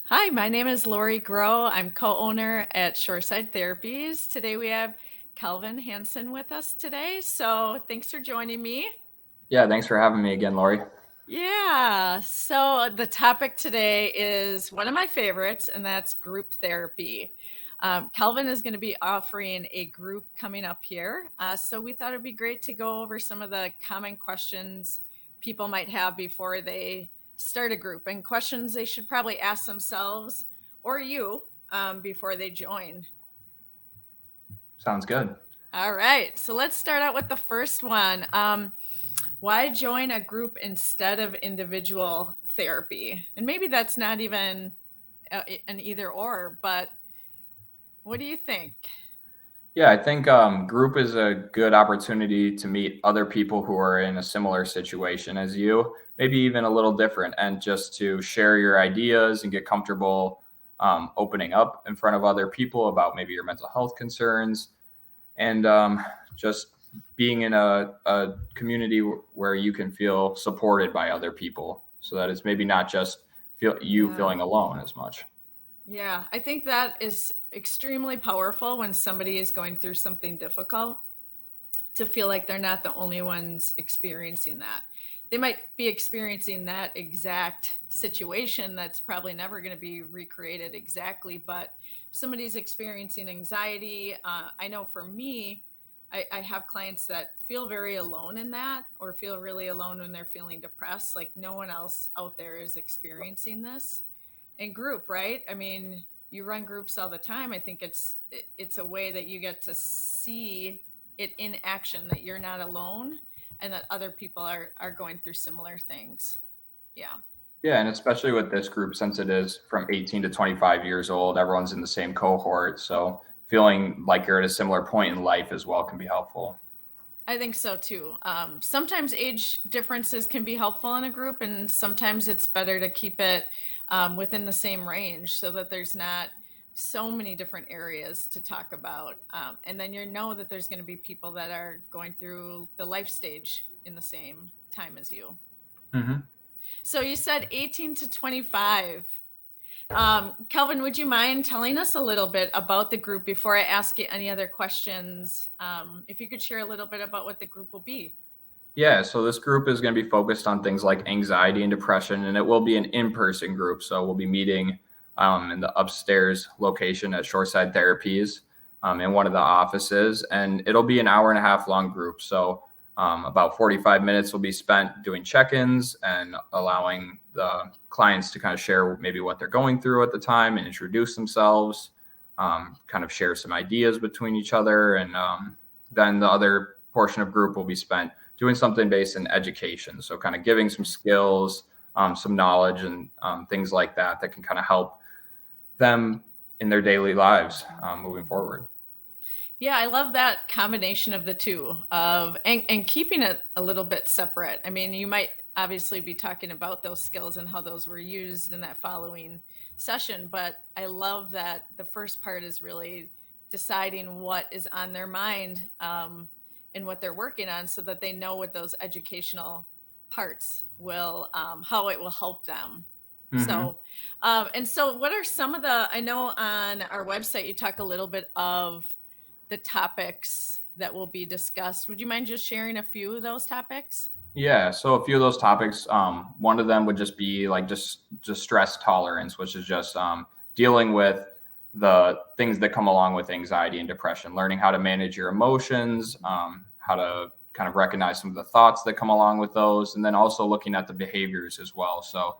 Hi, my name is Lori Grow. I'm co-owner at Shoreside Therapies. Today we have Calvin Hanson with us today. So thanks for joining me. Yeah, thanks for having me again, Lori. Yeah. So the topic today is one of my favorites, and that's group therapy. Calvin is going to be offering a group coming up here. So we thought it'd be great to go over some of the common questions people might have before they start a group and questions they should probably ask themselves or you before they join. Sounds good. All right. So let's start out with the first one. Why join a group instead of individual therapy? And maybe that's not even an either or, but what do you think? Yeah, I think group is a good opportunity to meet other people who are in a similar situation as you, maybe even a little different, and just to share your ideas and get comfortable opening up in front of other people about maybe your mental health concerns, and just being in a community where you can feel supported by other people, so that it's maybe not just you Yeah. feeling alone as much. Yeah. I think that is extremely powerful when somebody is going through something difficult to feel like they're not the only ones experiencing that. They might be experiencing that exact situation that's probably never going to be recreated exactly, but somebody's experiencing anxiety. I know for me, I have clients that feel very alone in that or feel really alone when they're feeling depressed. Like no one else out there is experiencing this in group, right? I mean, you run groups all the time. I think it's a way that you get to see it in action that you're not alone and that other people are going through similar things. Yeah. Yeah, and especially with this group, since it is from 18 to 25 years old, everyone's in the same cohort. So feeling like you're at a similar point in life as well can be helpful. I think so too. Sometimes age differences can be helpful in a group, and sometimes it's better to keep it within the same range so that there's not so many different areas to talk about. And then you know that there's going to be people that are going through the life stage in the same time as you. Hmm. So you said 18 to 25. Kelvin, would you mind telling us a little bit about the group before I ask you any other questions? If you could share a little bit about what the group will be. Yeah, so this group is going to be focused on things like anxiety and depression, and it will be an in-person group. So we'll be meeting in the upstairs location at Shoreside Therapies in one of the offices, and it'll be an hour and a half long group. So about 45 minutes will be spent doing check-ins and allowing the clients to kind of share maybe what they're going through at the time and introduce themselves, kind of share some ideas between each other, and then the other portion of group will be spent doing something based in education. So kind of giving some skills, some knowledge, and things like that that can kind of help them in their daily lives moving forward. Yeah, I love that combination of the two of and keeping it a little bit separate. I mean, you might obviously be talking about those skills and how those were used in that following session, but I love that the first part is really deciding what is on their mind and what they're working on so that they know what those educational parts will how it will help them. Mm-hmm. So what are some of the, I know on our website you talk a little bit of the topics that will be discussed. Would you mind just sharing a few of those topics? Yeah, so a few of those topics, one of them would just be like just stress tolerance, which is just dealing with the things that come along with anxiety and depression, learning how to manage your emotions, how to kind of recognize some of the thoughts that come along with those, and then also looking at the behaviors as well. So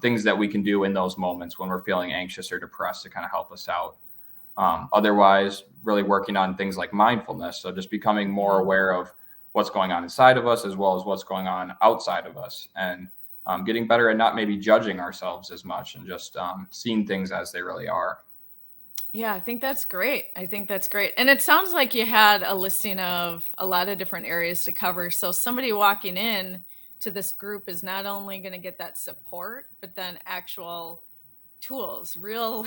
things that we can do in those moments when we're feeling anxious or depressed to kind of help us out. Otherwise, really working on things like mindfulness. So just becoming more Mm. aware of what's going on inside of us as well as what's going on outside of us, and getting better at not maybe judging ourselves as much and just seeing things as they really are. Yeah, I think that's great. I think that's great. And it sounds like you had a listing of a lot of different areas to cover. So somebody walking in to this group is not only going to get that support, but then actual tools, real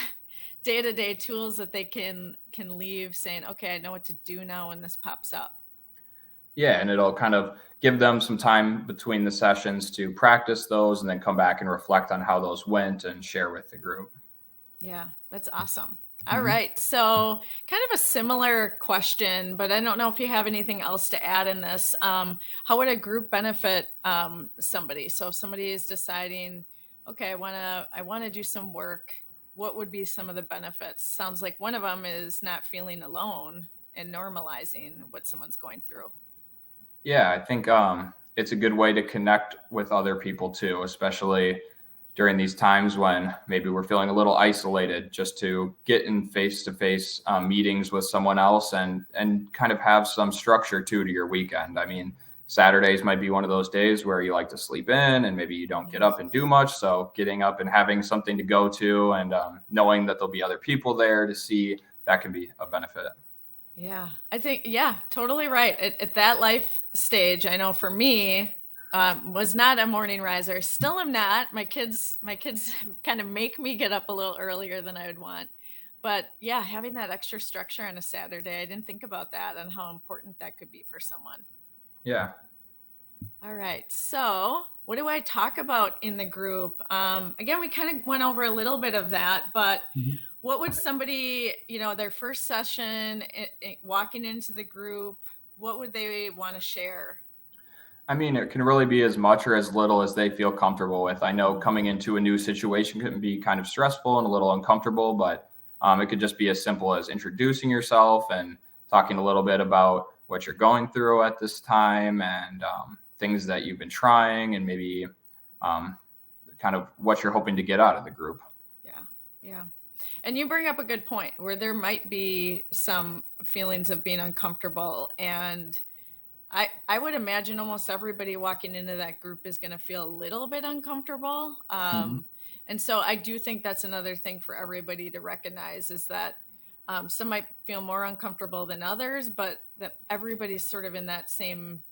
day-to-day tools that they can leave saying, "Okay, I know what to do now when this pops up." Yeah, and it'll kind of give them some time between the sessions to practice those and then come back and reflect on how those went and share with the group. Yeah, that's awesome. All right. So, kind of a similar question, but I don't know if you have anything else to add in this. How would a group benefit somebody? So, if somebody is deciding, okay, I want to do some work. What would be some of the benefits? Sounds like one of them is not feeling alone and normalizing what someone's going through. Yeah, I think it's a good way to connect with other people too, especially during these times when maybe we're feeling a little isolated. Just to get in face-to-face meetings with someone else and kind of have some structure too to your weekend. I mean, Saturdays might be one of those days where you like to sleep in and maybe you don't get up and do much. So getting up and having something to go to and knowing that there'll be other people there to see, that can be a benefit. Yeah, I think, yeah, totally right. At that life stage, I know for me, was not a morning riser. Still am not. My kids kind of make me get up a little earlier than I would want. But yeah, having that extra structure on a Saturday, I didn't think about that and how important that could be for someone. Yeah. All right. So, what do I talk about in the group? Again, we kind of went over a little bit of that, but what would somebody, their first session, walking into the group, what would they want to share? I mean, it can really be as much or as little as they feel comfortable with. I know coming into a new situation can be kind of stressful and a little uncomfortable, but it could just be as simple as introducing yourself and talking a little bit about what you're going through at this time and things that you've been trying and maybe um, kind of what you're hoping to get out of the group. Yeah. Yeah. And you bring up a good point where there might be some feelings of being uncomfortable. And I would imagine almost everybody walking into that group is going to feel a little bit uncomfortable. And so I do think that's another thing for everybody to recognize is that some might feel more uncomfortable than others, but that everybody's sort of in that same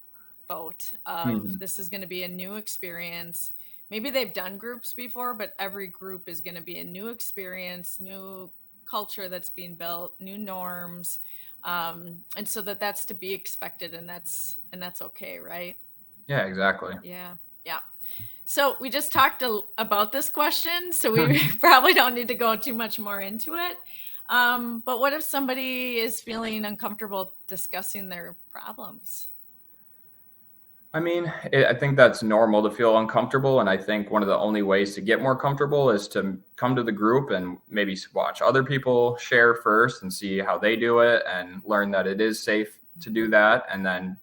boat of this is going to be a new experience. Maybe they've done groups before, but every group is going to be a new experience, new culture that's being built, new norms. And so that's to be expected, and that's okay, right? Yeah, exactly. Yeah. Yeah. So we just talked about this question, so we probably don't need to go too much more into it. But what if somebody is feeling uncomfortable discussing their problems? I mean, I think that's normal to feel uncomfortable. And I think one of the only ways to get more comfortable is to come to the group and maybe watch other people share first and see how they do it and learn that it is safe to do that. And then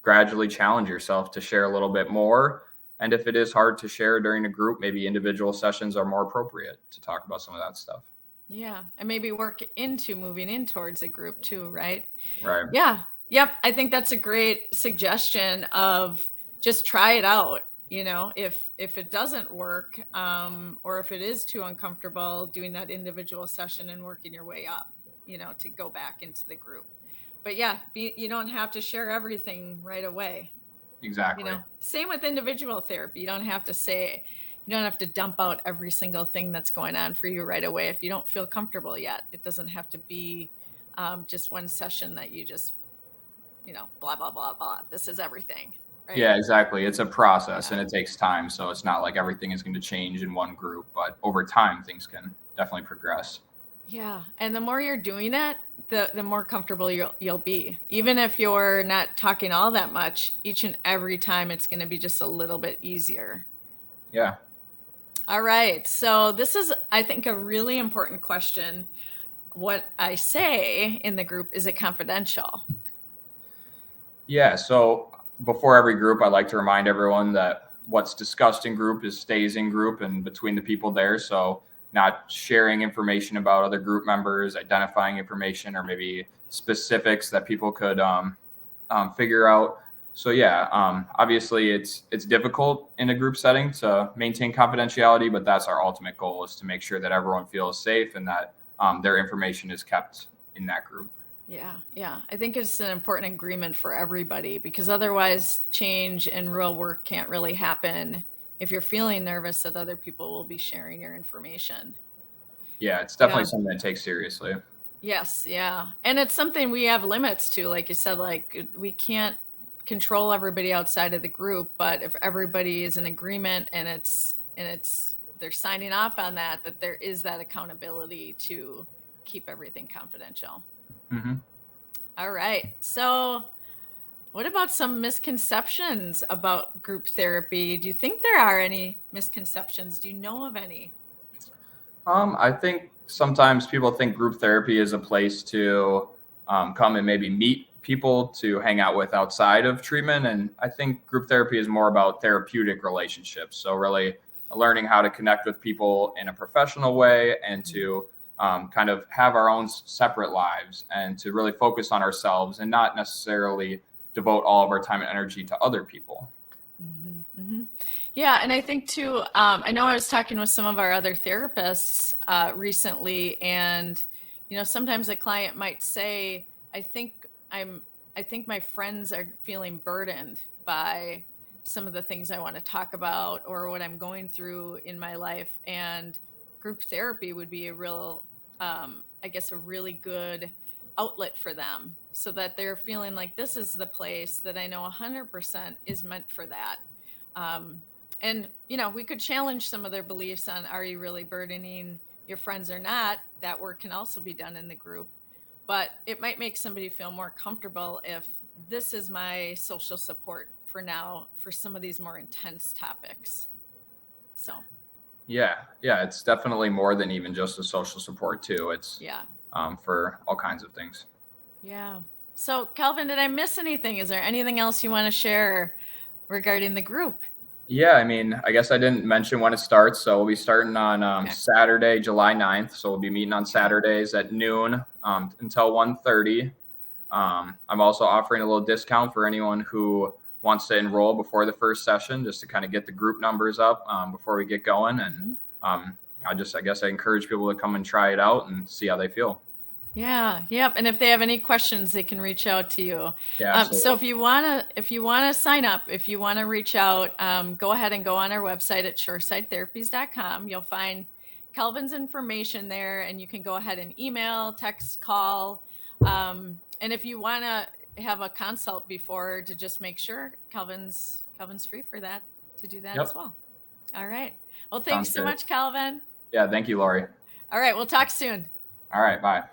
gradually challenge yourself to share a little bit more. And if it is hard to share during a group, maybe individual sessions are more appropriate to talk about some of that stuff. Yeah. And maybe work into moving in towards a group too, right? Right. Yeah. Yep. I think that's a great suggestion of just try it out. If it doesn't work, or if it is too uncomfortable doing that individual session and working your way up, to go back into the group. But yeah, you don't have to share everything right away. Exactly. Same with individual therapy. You don't have to dump out every single thing that's going on for you right away. If you don't feel comfortable yet, it doesn't have to be just one session that you just blah, blah, blah, blah. This is everything. Right? Yeah, exactly. It's a process and it takes time. So it's not like everything is going to change in one group, but over time, things can definitely progress. Yeah. And the more you're doing it, the more comfortable you'll be. Even if you're not talking all that much, each and every time it's going to be just a little bit easier. Yeah. All right. So this is, I think, a really important question. What I say in the group, is it confidential? Yeah. So before every group, I like to remind everyone that what's discussed in group stays in group and between the people there. So not sharing information about other group members, identifying information or maybe specifics that people could figure out. So yeah, obviously it's difficult in a group setting to maintain confidentiality, but that's our ultimate goal, is to make sure that everyone feels safe and that their information is kept in that group. Yeah. Yeah. I think it's an important agreement for everybody, because otherwise change and real work can't really happen if you're feeling nervous that other people will be sharing your information. Yeah, it's definitely something that takes seriously. Yes. Yeah. And it's something we have limits to, like you said, like we can't control everybody outside of the group, but if everybody is in agreement and it's they're signing off on that there is that accountability to keep everything confidential. Mm-hmm. All right. So what about some misconceptions about group therapy? Do you think there are any misconceptions? Do you know of any? I think sometimes people think group therapy is a place to come and maybe meet people to hang out with outside of treatment. And I think group therapy is more about therapeutic relationships. So really learning how to connect with people in a professional way and to kind of have our own separate lives and to really focus on ourselves and not necessarily devote all of our time and energy to other people. Mm-hmm, mm-hmm. Yeah. And I think too, I know I was talking with some of our other therapists recently, and, sometimes a client might say, I think my friends are feeling burdened by some of the things I want to talk about or what I'm going through in my life. And group therapy would be a really good outlet for them, so that they're feeling like this is the place that I know 100% is meant for that. And, we could challenge some of their beliefs on, are you really burdening your friends or not? That work can also be done in the group, but it might make somebody feel more comfortable if this is my social support for now for some of these more intense topics. So. Yeah, it's definitely more than even just a social support too. It's for all kinds of things. Yeah. So, Calvin, did I miss anything? Is there anything else you want to share regarding the group? Yeah, I mean, I guess I didn't mention when it starts. So we'll be starting on Saturday, July 9th. So we'll be meeting on Saturdays at noon until 1:30. I'm also offering a little discount for anyone who wants to enroll before the first session, just to kind of get the group numbers up before we get going. And I guess I encourage people to come and try it out and see how they feel. Yeah. Yep. And if they have any questions, they can reach out to you. Yeah. So if you want to sign up, if you want to reach out, go ahead and go on our website at shoresidetherapies.com. You'll find Calvin's information there, and you can go ahead and email, text, call. And if you want to have a consult before, to just make sure Calvin's free for that, to do that as well. All right. Well, thanks so much, Calvin. Yeah. Thank you, Lori. All right. We'll talk soon. All right. Bye.